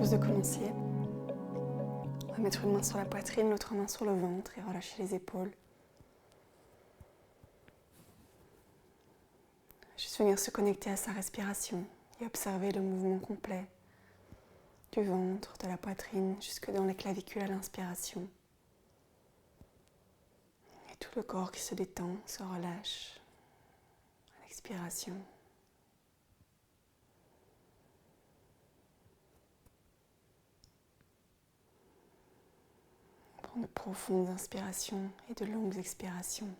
juste de commencer. On va mettre une main sur la poitrine, l'autre main sur le ventre et relâcher les épaules. Juste venir se connecter à sa respiration et observer le mouvement complet du ventre, de la poitrine, jusque dans les clavicules à l'inspiration. Et tout le corps qui se détend, se relâche à l'expiration. Prendre de profondes inspirations et de longues expirations.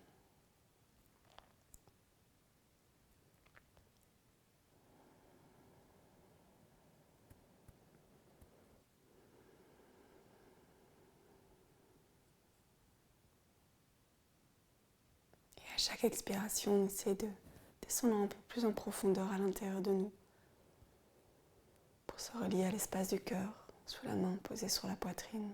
À chaque expiration, on essaie de descendre un peu plus en profondeur à l'intérieur de nous pour se relier à l'espace du cœur, sous la main posée sur la poitrine.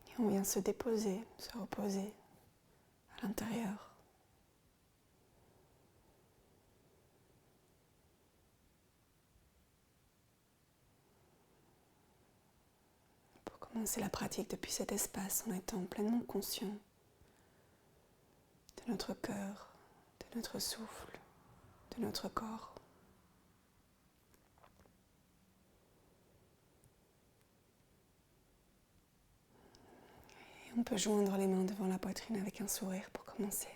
Et on vient se déposer, se reposer à l'intérieur. Commencer la pratique depuis cet espace en étant pleinement conscient de notre cœur, de notre souffle, de notre corps. Et on peut joindre les mains devant la poitrine avec un sourire pour commencer.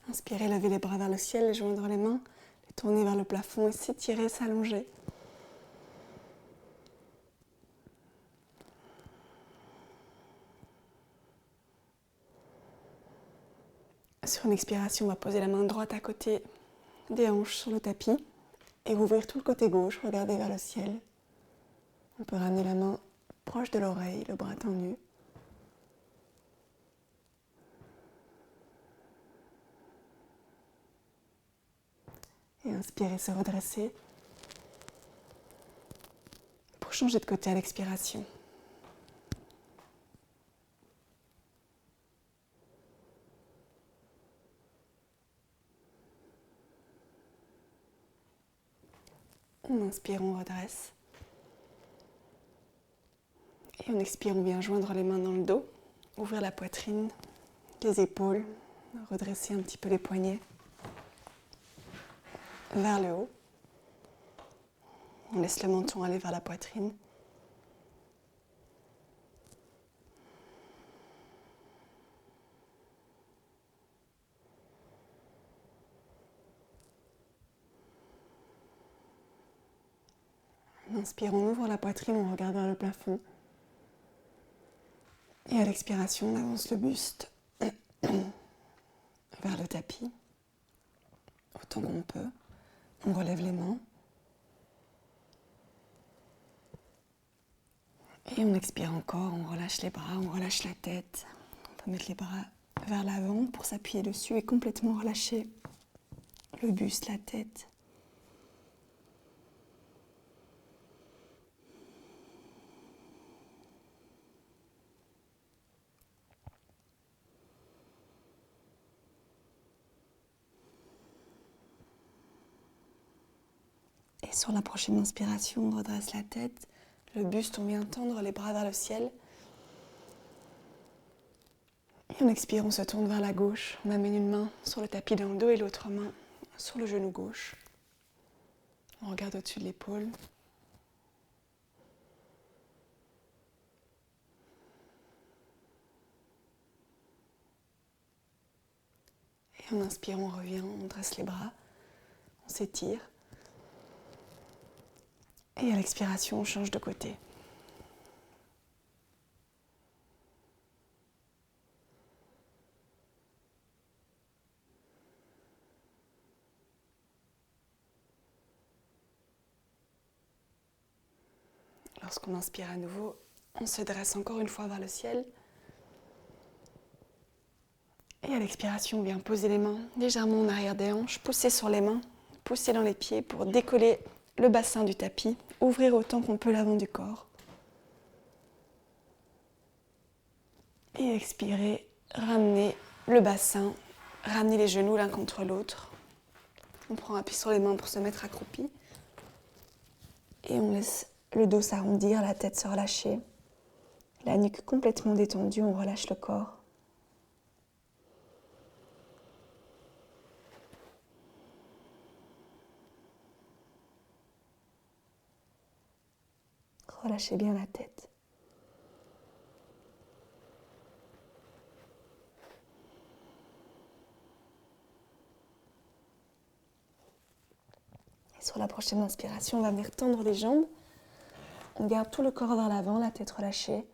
Inspirez, levez les bras vers le ciel, joindre les mains, les tourner vers le plafond et s'étirer, s'allonger. Sur une expiration, on va poser la main droite à côté des hanches sur le tapis et ouvrir tout le côté gauche, regarder vers le ciel. On peut ramener la main proche de l'oreille, le bras tendu. Et inspirer, se redresser pour changer de côté à l'expiration. On inspire, on redresse. Et on expire, on vient joindre les mains dans le dos, ouvrir la poitrine, les épaules, redresser un petit peu les poignets vers le haut. On laisse le menton aller vers la poitrine. On inspire, on ouvre la poitrine, on regarde vers le plafond. Et à l'expiration, on avance le buste vers le tapis, autant qu'on peut. On relève les mains. Et on expire encore, on relâche les bras, on relâche la tête. On peut mettre les bras vers l'avant pour s'appuyer dessus et complètement relâcher le buste, la tête. Et sur la prochaine inspiration, on redresse la tête, le buste, on vient tendre les bras vers le ciel. Et on expire, on se tourne vers la gauche. On amène une main sur le tapis dans le dos et l'autre main sur le genou gauche. On regarde au-dessus de l'épaule. Et on inspire, on revient, on dresse les bras, on s'étire. Et à l'expiration, on change de côté. Lorsqu'on inspire à nouveau, on se dresse encore une fois vers le ciel. Et à l'expiration, on vient poser les mains légèrement en arrière des hanches, pousser sur les mains, pousser dans les pieds pour décoller le bassin du tapis, ouvrir autant qu'on peut l'avant du corps. Et expirez, ramenez le bassin, ramenez les genoux l'un contre l'autre. On prend appui sur les mains pour se mettre accroupi. Et on laisse le dos s'arrondir, la tête se relâcher. La nuque complètement détendue, on relâche le corps. Relâchez bien la tête. Et sur la prochaine inspiration, on va venir tendre les jambes. On garde tout le corps vers l'avant, la tête relâchée.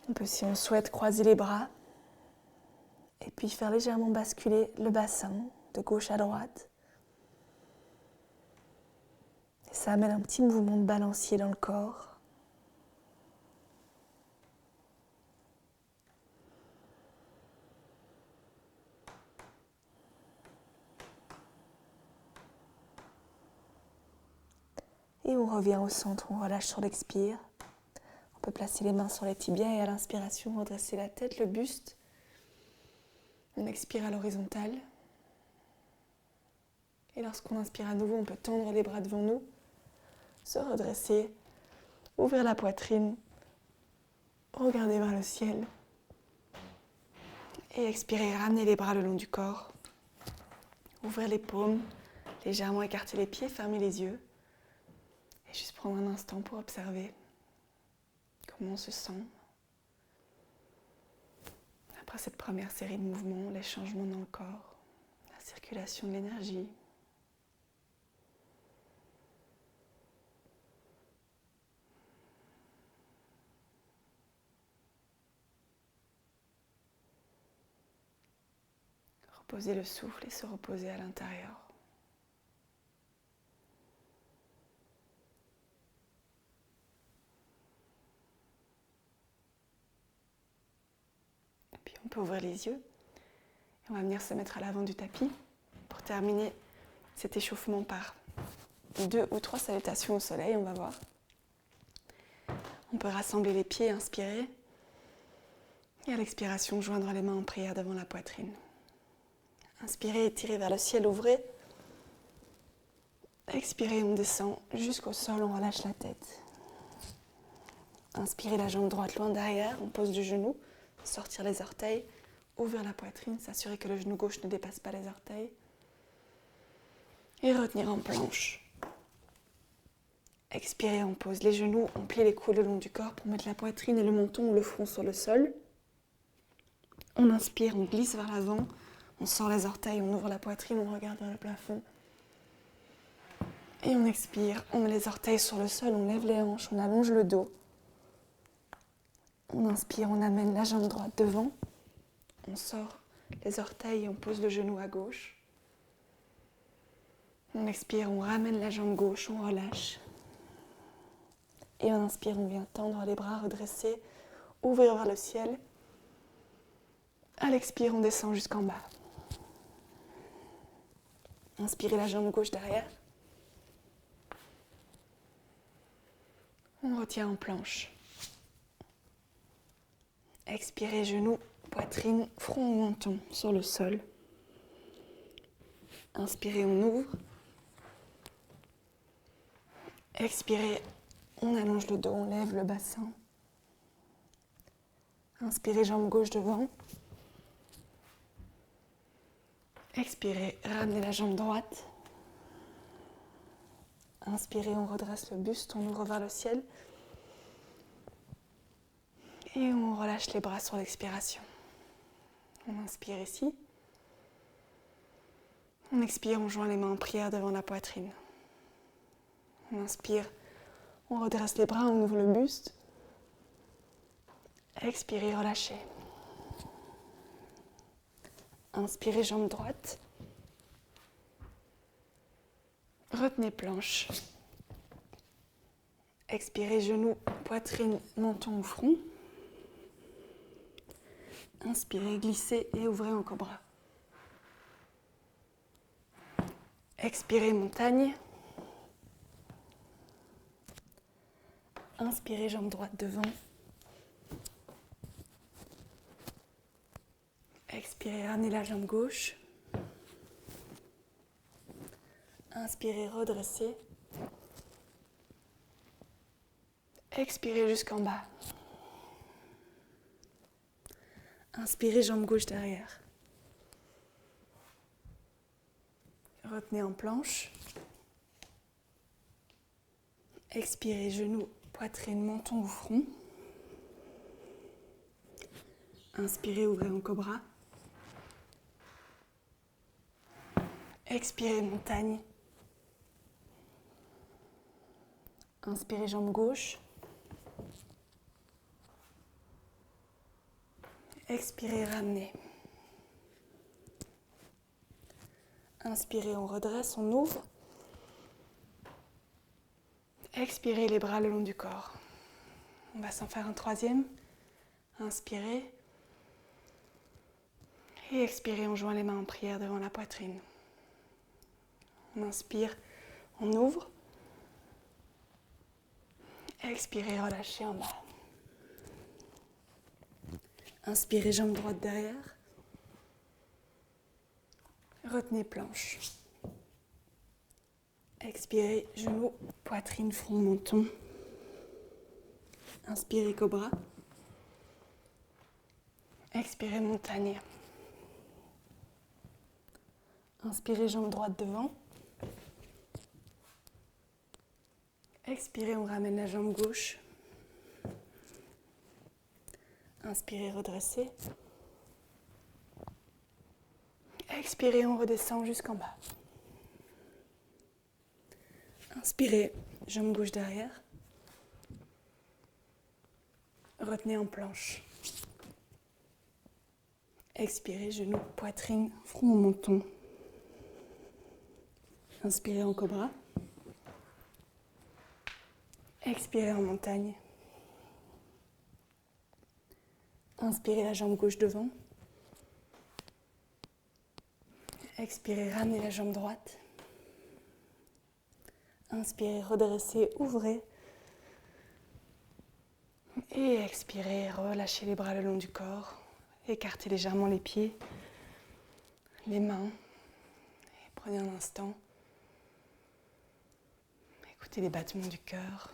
On peut, si on souhaite, croiser les bras et puis faire légèrement basculer le bassin de gauche à droite. Et ça amène un petit mouvement de balancier dans le corps. Et on revient au centre, on relâche sur l'expire. On peut placer les mains sur les tibias et à l'inspiration, redresser la tête, le buste. On expire à l'horizontale. Et lorsqu'on inspire à nouveau, on peut tendre les bras devant nous, se redresser, ouvrir la poitrine, regarder vers le ciel. Et expirer, ramener les bras le long du corps. Ouvrir les paumes, légèrement écarter les pieds, fermer les yeux. Et juste prendre un instant pour observer comment on se sent. Après cette première série de mouvements, les changements dans le corps, la circulation de l'énergie. Reposer le souffle et se reposer à l'intérieur. Et puis on peut ouvrir les yeux et on va venir se mettre à l'avant du tapis pour terminer cet échauffement par 2 ou 3 salutations au soleil, on va voir. On peut rassembler les pieds, inspirer. Et à l'expiration, joindre les mains en prière devant la poitrine. Inspirez, étirez vers le ciel, ouvrez. Expirez, on descend jusqu'au sol, on relâche la tête. Inspirez la jambe droite loin derrière, on pose le genou, sortir les orteils, ouvrir la poitrine, s'assurer que le genou gauche ne dépasse pas les orteils. Et retenir en planche. Expirez, on pose les genoux, on plie les coudes le long du corps pour mettre la poitrine et le menton ou le front sur le sol. On inspire, on glisse vers l'avant, on sort les orteils, on ouvre la poitrine, on regarde vers le plafond. Et on expire, on met les orteils sur le sol, on lève les hanches, on allonge le dos. On inspire, on amène la jambe droite devant. On sort les orteils et on pose le genou à gauche. On expire, on ramène la jambe gauche, on relâche. Et on inspire, on vient tendre les bras, redresser, ouvrir vers le ciel. À l'expire, on descend jusqu'en bas. Inspirez la jambe gauche derrière. On retient en planche. Expirez, genoux, poitrine, front, menton sur le sol. Inspirez, on ouvre. Expirez, on allonge le dos, on lève le bassin. Inspirez, jambe gauche devant. Expirez, ramenez la jambe droite. Inspirez, on redresse le buste, on ouvre vers le ciel. Et on relâche les bras sur l'expiration. On inspire ici. On expire, on joint les mains en prière devant la poitrine. On inspire, on redresse les bras, on ouvre le buste. Expirez, relâchez. Inspirez, jambe droite. Retenez planche. Expirez, genoux, poitrine, menton ou front. Inspirez, glissez et ouvrez en cobra. Expirez, montagne. Inspirez, jambe droite devant. Expirez, ramenez la jambe gauche. Inspirez, redressez. Expirez jusqu'en bas. Inspirez, jambe gauche derrière. Retenez en planche. Expirez, genoux, poitrine, menton ou front. Inspirez, ouvrez en cobra. Expirez, montagne. Inspirez, jambe gauche. Expirez, ramenez. Inspirez, on redresse, on ouvre. Expirez, les bras le long du corps. On va s'en faire un troisième. Inspirez. Et expirez, on joint les mains en prière devant la poitrine. On inspire, on ouvre. Expirez, relâchez en bas. Inspirez, jambe droite derrière. Retenez planche. Expirez, genoux, poitrine, front, menton. Inspirez, cobra. Expirez, montagne. Inspirez, jambe droite devant. Expirez, on ramène la jambe gauche. Inspirez, redressez. Expirez, on redescend jusqu'en bas. Inspirez, jambe gauche derrière. Retenez en planche. Expirez, genoux, poitrine, front, menton. Inspirez en cobra. Expirez en montagne. Inspirez la jambe gauche devant. Expirez, ramenez la jambe droite. Inspirez, redressez, ouvrez. Et expirez, relâchez les bras le long du corps. Écartez légèrement les pieds, les mains. Et prenez un instant. Écoutez les battements du cœur.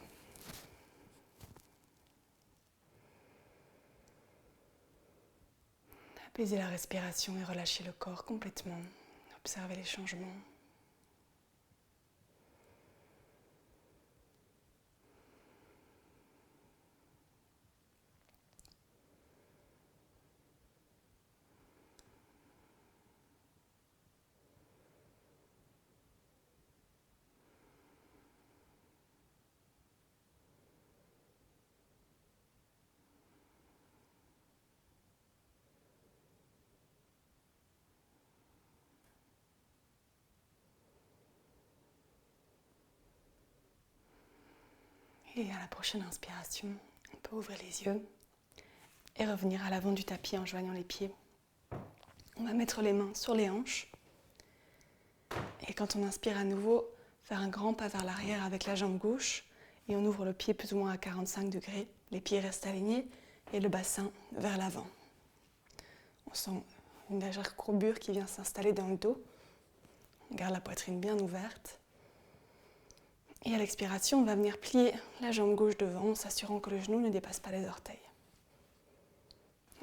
Apaisez la respiration et relâchez le corps complètement. Observez les changements. Et à la prochaine inspiration, on peut ouvrir les yeux et revenir à l'avant du tapis en joignant les pieds. On va mettre les mains sur les hanches. Et quand on inspire à nouveau, faire un grand pas vers l'arrière avec la jambe gauche. Et on ouvre le pied plus ou moins à 45 degrés. Les pieds restent alignés et le bassin vers l'avant. On sent une légère courbure qui vient s'installer dans le dos. On garde la poitrine bien ouverte. Et à l'expiration, on va venir plier la jambe gauche devant, en s'assurant que le genou ne dépasse pas les orteils.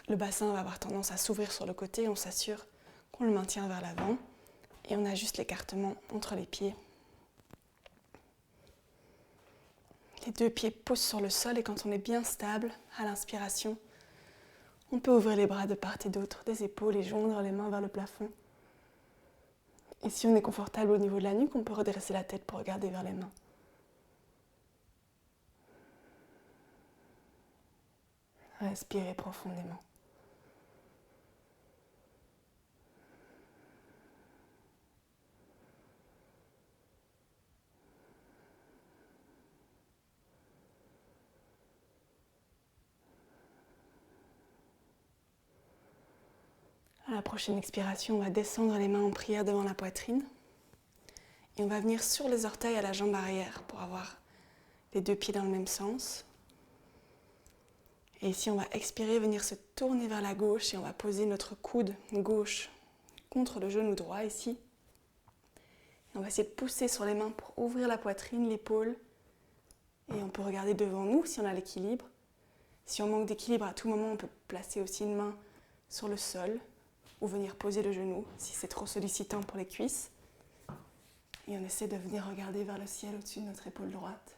Le bassin va avoir tendance à s'ouvrir sur le côté, on s'assure qu'on le maintient vers l'avant et on ajuste l'écartement entre les pieds. Les deux pieds posent sur le sol et quand on est bien stable, à l'inspiration, on peut ouvrir les bras de part et d'autre des épaules et joindre les mains vers le plafond. Et si on est confortable au niveau de la nuque, on peut redresser la tête pour regarder vers les mains. Respirez profondément. À la prochaine expiration, on va descendre les mains en prière devant la poitrine. Et on va venir sur les orteils à la jambe arrière pour avoir les deux pieds dans le même sens. Et ici, on va expirer, venir se tourner vers la gauche et on va poser notre coude gauche contre le genou droit ici. Et on va essayer de pousser sur les mains pour ouvrir la poitrine, l'épaule. Et on peut regarder devant nous si on a l'équilibre. Si on manque d'équilibre, à tout moment, on peut placer aussi une main sur le sol ou venir poser le genou si c'est trop sollicitant pour les cuisses. Et on essaie de venir regarder vers le ciel au-dessus de notre épaule droite.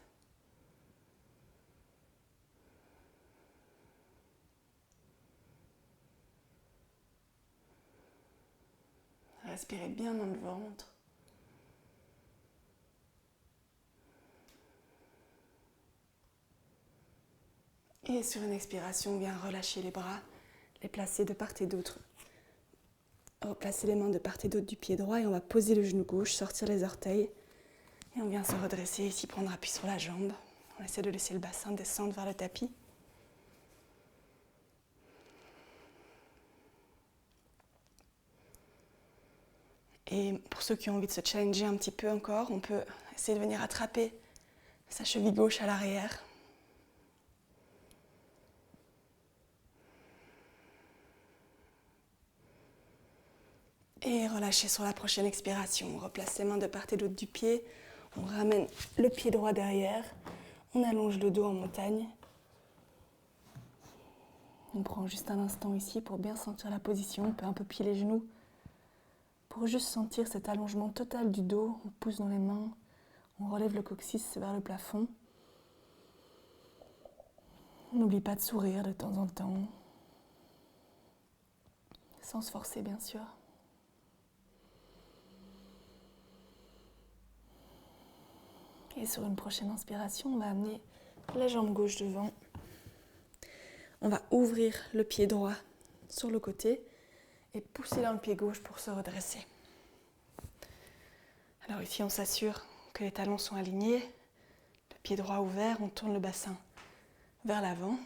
Respirez bien dans le ventre. Et sur une expiration, on vient relâcher les bras, les placer de part et d'autre. Replacer les mains de part et d'autre du pied droit et on va poser le genou gauche, sortir les orteils. Et on vient se redresser ici, prendre appui sur la jambe. On essaie de laisser le bassin descendre vers le tapis. Et pour ceux qui ont envie de se challenger un petit peu encore, on peut essayer de venir attraper sa cheville gauche à l'arrière. Et relâcher sur la prochaine expiration. On replace les mains de part et d'autre du pied. On ramène le pied droit derrière. On allonge le dos en montagne. On prend juste un instant ici pour bien sentir la position. On peut un peu plier les genoux. Pour juste sentir cet allongement total du dos, on pousse dans les mains, on relève le coccyx vers le plafond. On n'oublie pas de sourire de temps en temps, sans se forcer bien sûr. Et sur une prochaine inspiration, on va amener la jambe gauche devant. On va ouvrir le pied droit sur le côté et pousser dans le pied gauche pour se redresser. Alors ici, on s'assure que les talons sont alignés, le pied droit ouvert, on tourne le bassin vers l'avant.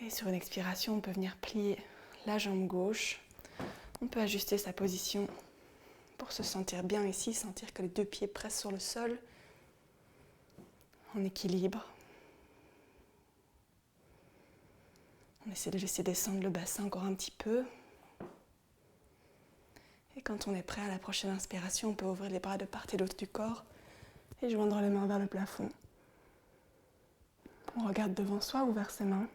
Et sur une expiration, on peut venir plier la jambe gauche. On peut ajuster sa position pour se sentir bien ici, sentir que les deux pieds pressent sur le sol, en équilibre. On essaie de laisser descendre le bassin encore un petit peu. Et quand on est prêt à la prochaine inspiration, on peut ouvrir les bras de part et d'autre du corps et joindre les mains vers le plafond. On regarde devant soi ou vers ses mains.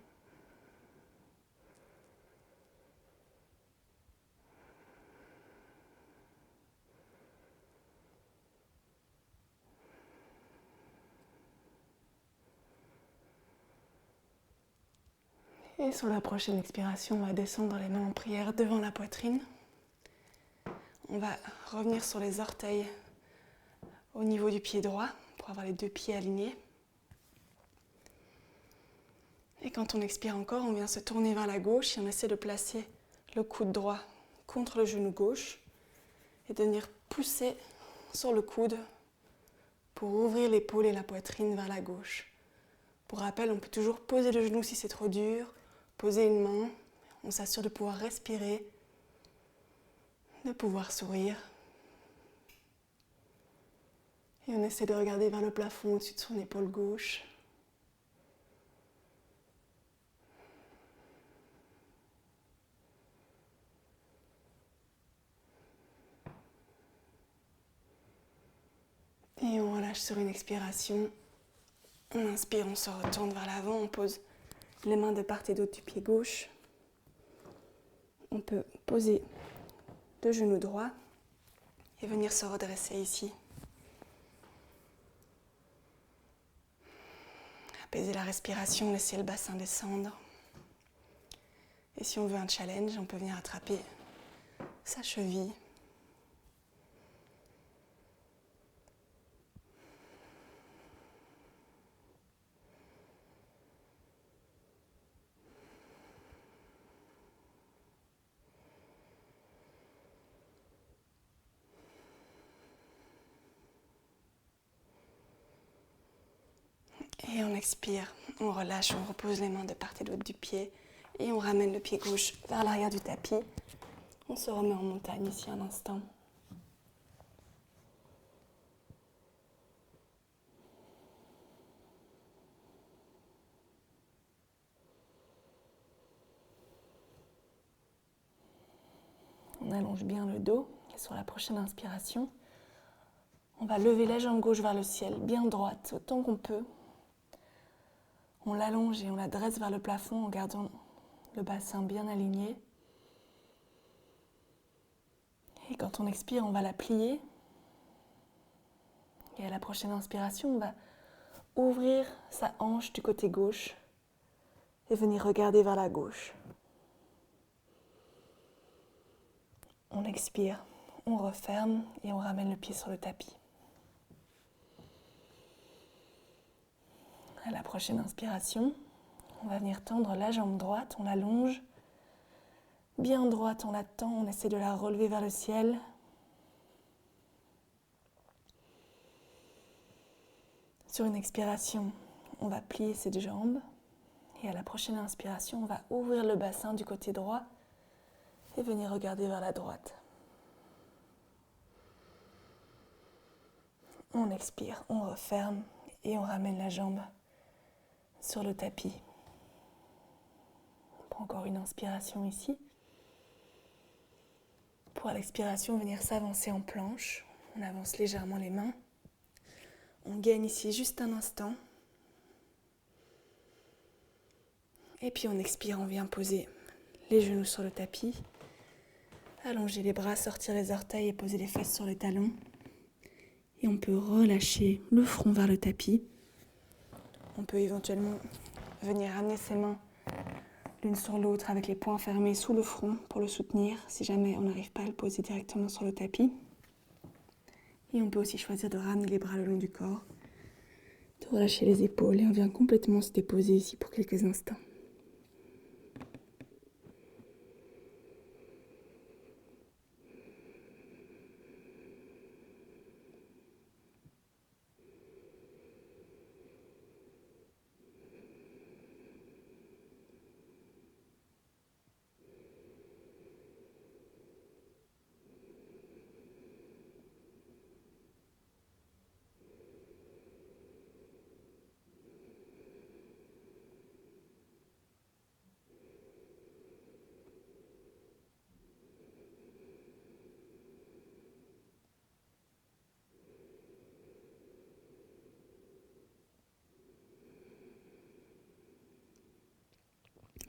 Et sur la prochaine expiration, on va descendre les mains en prière devant la poitrine. On va revenir sur les orteils au niveau du pied droit pour avoir les deux pieds alignés. Et quand on expire encore, on vient se tourner vers la gauche et on essaie de placer le coude droit contre le genou gauche et de venir pousser sur le coude pour ouvrir l'épaule et la poitrine vers la gauche. Pour rappel, on peut toujours poser le genou si c'est trop dur, poser une main, on s'assure de pouvoir respirer, de pouvoir sourire. Et on essaie de regarder vers le plafond au-dessus de son épaule gauche. Et on relâche sur une expiration. On inspire, on se retourne vers l'avant, on pose les mains de part et d'autre du pied gauche. On peut poser le genou droit et venir se redresser ici. Apaiser la respiration, laisser le bassin descendre. Et si on veut un challenge, on peut venir attraper sa cheville. Et on expire, on relâche, on repose les mains de part et d'autre du pied et on ramène le pied gauche vers l'arrière du tapis. On se remet en montagne ici un instant. On allonge bien le dos. Et sur la prochaine inspiration, on va lever la jambe gauche vers le ciel, bien droite, autant qu'on peut. On l'allonge et on la dresse vers le plafond en gardant le bassin bien aligné. Et quand on expire, on va la plier. Et à la prochaine inspiration, on va ouvrir sa hanche du côté gauche et venir regarder vers la gauche. On expire, on referme et on ramène le pied sur le tapis. À la prochaine inspiration, on va venir tendre la jambe droite, on l'allonge. Bien droite, on la tend, on essaie de la relever vers le ciel. Sur une expiration, on va plier ses deux jambes. Et à la prochaine inspiration, on va ouvrir le bassin du côté droit et venir regarder vers la droite. On expire, on referme et on ramène la jambe sur le tapis. On prend encore une inspiration ici. Pour l'expiration, venir s'avancer en planche. On avance légèrement les mains. On gaine ici juste un instant. Et puis on expire, on vient poser les genoux sur le tapis. Allonger les bras, sortir les orteils et poser les fesses sur les talons. Et on peut relâcher le front vers le tapis. On peut éventuellement venir amener ses mains l'une sur l'autre avec les poings fermés sous le front pour le soutenir si jamais on n'arrive pas à le poser directement sur le tapis. Et on peut aussi choisir de ramener les bras le long du corps, de relâcher les épaules et on vient complètement se déposer ici pour quelques instants.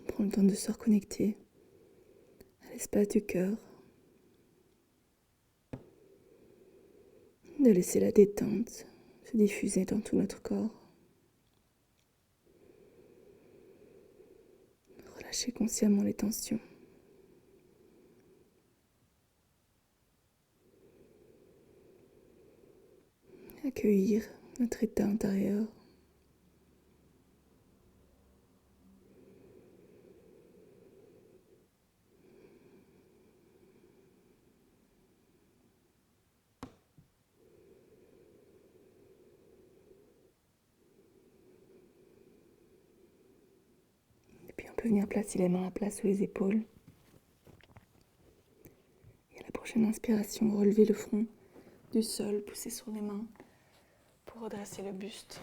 Prends le temps de se reconnecter à l'espace du cœur, de laisser la détente se diffuser dans tout notre corps. Relâchez consciemment les tensions. Accueillir notre état intérieur. Et puis on peut venir placer les mains à plat sous les épaules. Et à la prochaine inspiration, relever le front du sol, pousser sur les mains pour redresser le buste.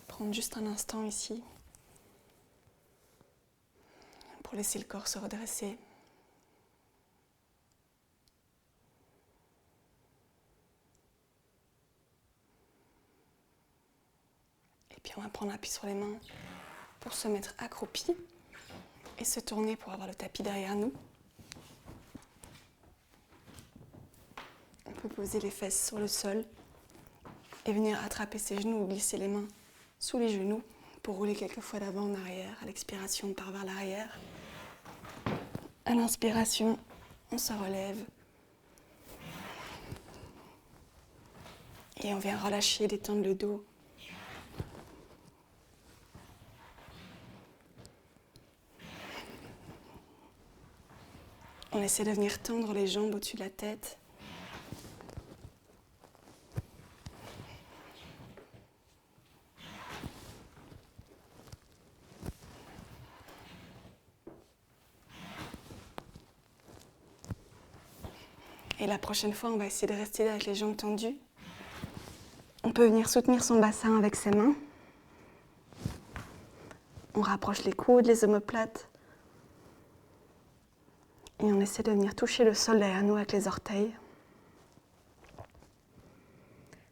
Prendre juste un instant ici pour laisser le corps se redresser. Et puis on va prendre appui sur les mains pour se mettre accroupi et se tourner pour avoir le tapis derrière nous. On peut poser les fesses sur le sol et venir attraper ses genoux ou glisser les mains sous les genoux pour rouler quelques fois d'avant en arrière. À l'expiration, on part vers l'arrière. À l'inspiration, on se relève. Et on vient relâcher, détendre le dos. On essaie de venir tendre les jambes au-dessus de la tête. Et la prochaine fois, on va essayer de rester avec les jambes tendues. On peut venir soutenir son bassin avec ses mains. On rapproche les coudes, les omoplates. Et on essaie de venir toucher le sol derrière nous avec les orteils.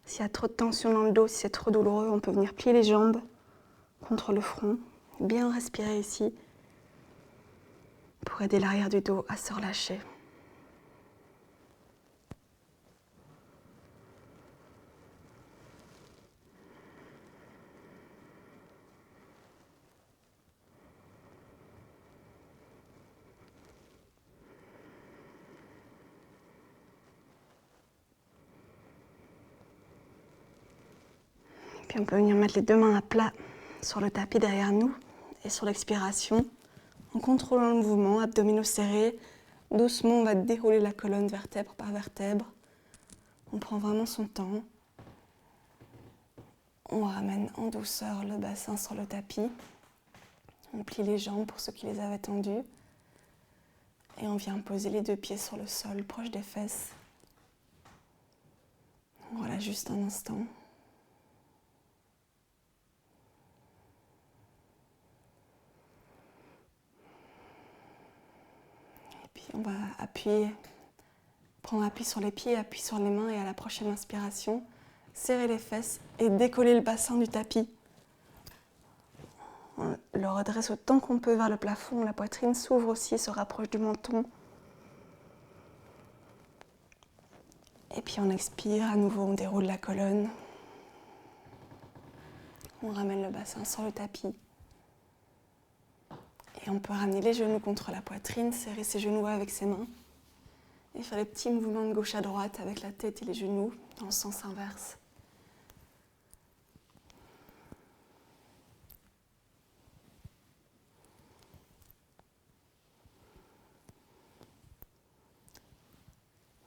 S'il y a trop de tension dans le dos, si c'est trop douloureux, on peut venir plier les jambes contre le front. Bien respirer ici pour aider l'arrière du dos à se relâcher. Puis on peut venir mettre les deux mains à plat sur le tapis derrière nous et sur l'expiration, en contrôlant le mouvement, abdominaux serrés, doucement on va dérouler la colonne vertèbre par vertèbre. On prend vraiment son temps. On ramène en douceur le bassin sur le tapis. On plie les jambes pour ceux qui les avaient tendues. Et on vient poser les deux pieds sur le sol, proche des fesses. Voilà, juste un instant. On va prendre appui sur les pieds, appui sur les mains et à la prochaine inspiration, serrer les fesses et décoller le bassin du tapis. On le redresse autant qu'on peut vers le plafond, la poitrine s'ouvre aussi, se rapproche du menton. Et puis on expire, à nouveau on déroule la colonne. On ramène le bassin sur le tapis. Et on peut ramener les genoux contre la poitrine, serrer ses genoux avec ses mains. Et faire les petits mouvements de gauche à droite avec la tête et les genoux dans le sens inverse.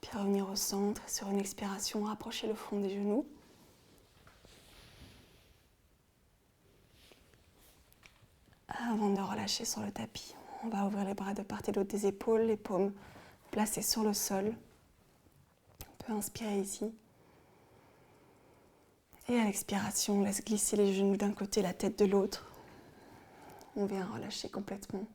Puis revenir au centre, sur une expiration, rapprocher le front des genoux. Avant de relâcher sur le tapis, on va ouvrir les bras de part et d'autre des épaules, les paumes placées sur le sol. On peut inspirer ici. Et à l'expiration, on laisse glisser les genoux d'un côté, la tête de l'autre. On vient relâcher complètement.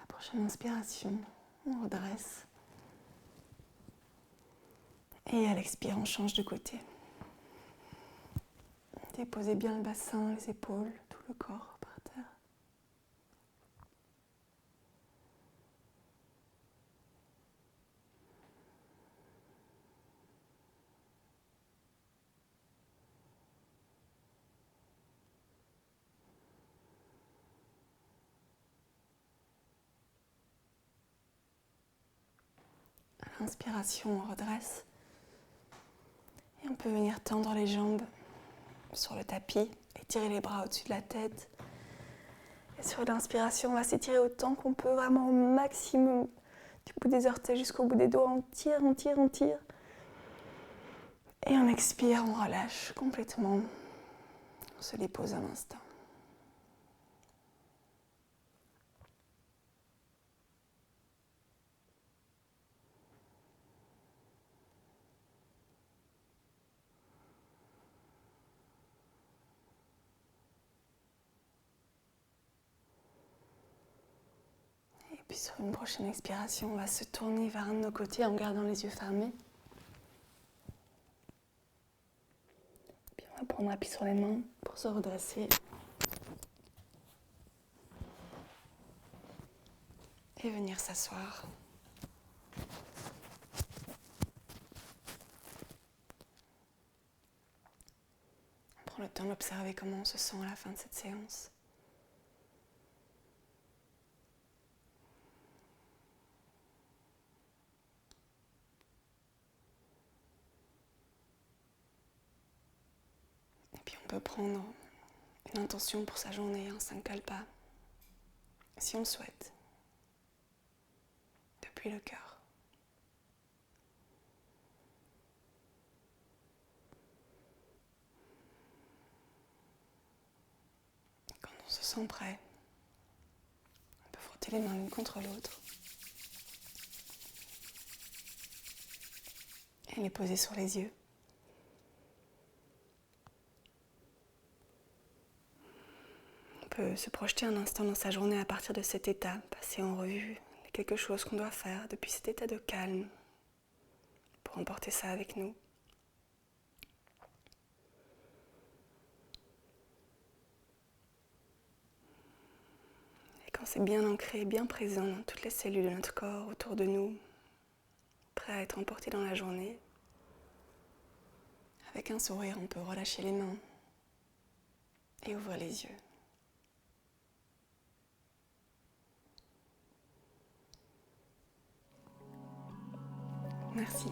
Prochaine inspiration, on redresse. Et à l'expire, on change de côté. Déposez bien le bassin, les épaules, tout le corps par terre. À l'inspiration, on redresse. Et on peut venir tendre les jambes sur le tapis, étirer les bras au-dessus de la tête. Et sur l'inspiration, on va s'étirer autant qu'on peut, vraiment au maximum, du bout des orteils jusqu'au bout des doigts. On tire, on tire, on tire. Et on expire, on relâche complètement. On se dépose un instant. Puis sur une prochaine expiration, on va se tourner vers un de nos côtés en gardant les yeux fermés. Puis on va prendre appui sur les mains pour se redresser. Et venir s'asseoir. On prend le temps d'observer comment on se sent à la fin de cette séance. On peut prendre une intention pour sa journée, un sankalpa, si on le souhaite, depuis le cœur. On se sent prêt. On peut frotter les mains l'une contre l'autre. Et les poser sur les yeux. On peut se projeter un instant dans sa journée à partir de cet état, passer en revue quelque chose qu'on doit faire depuis cet état de calme pour emporter ça avec nous. Et quand c'est bien ancré, bien présent dans toutes les cellules de notre corps autour de nous, prêt à être emporté dans la journée, avec un sourire, on peut relâcher les mains et ouvrir les yeux. Merci.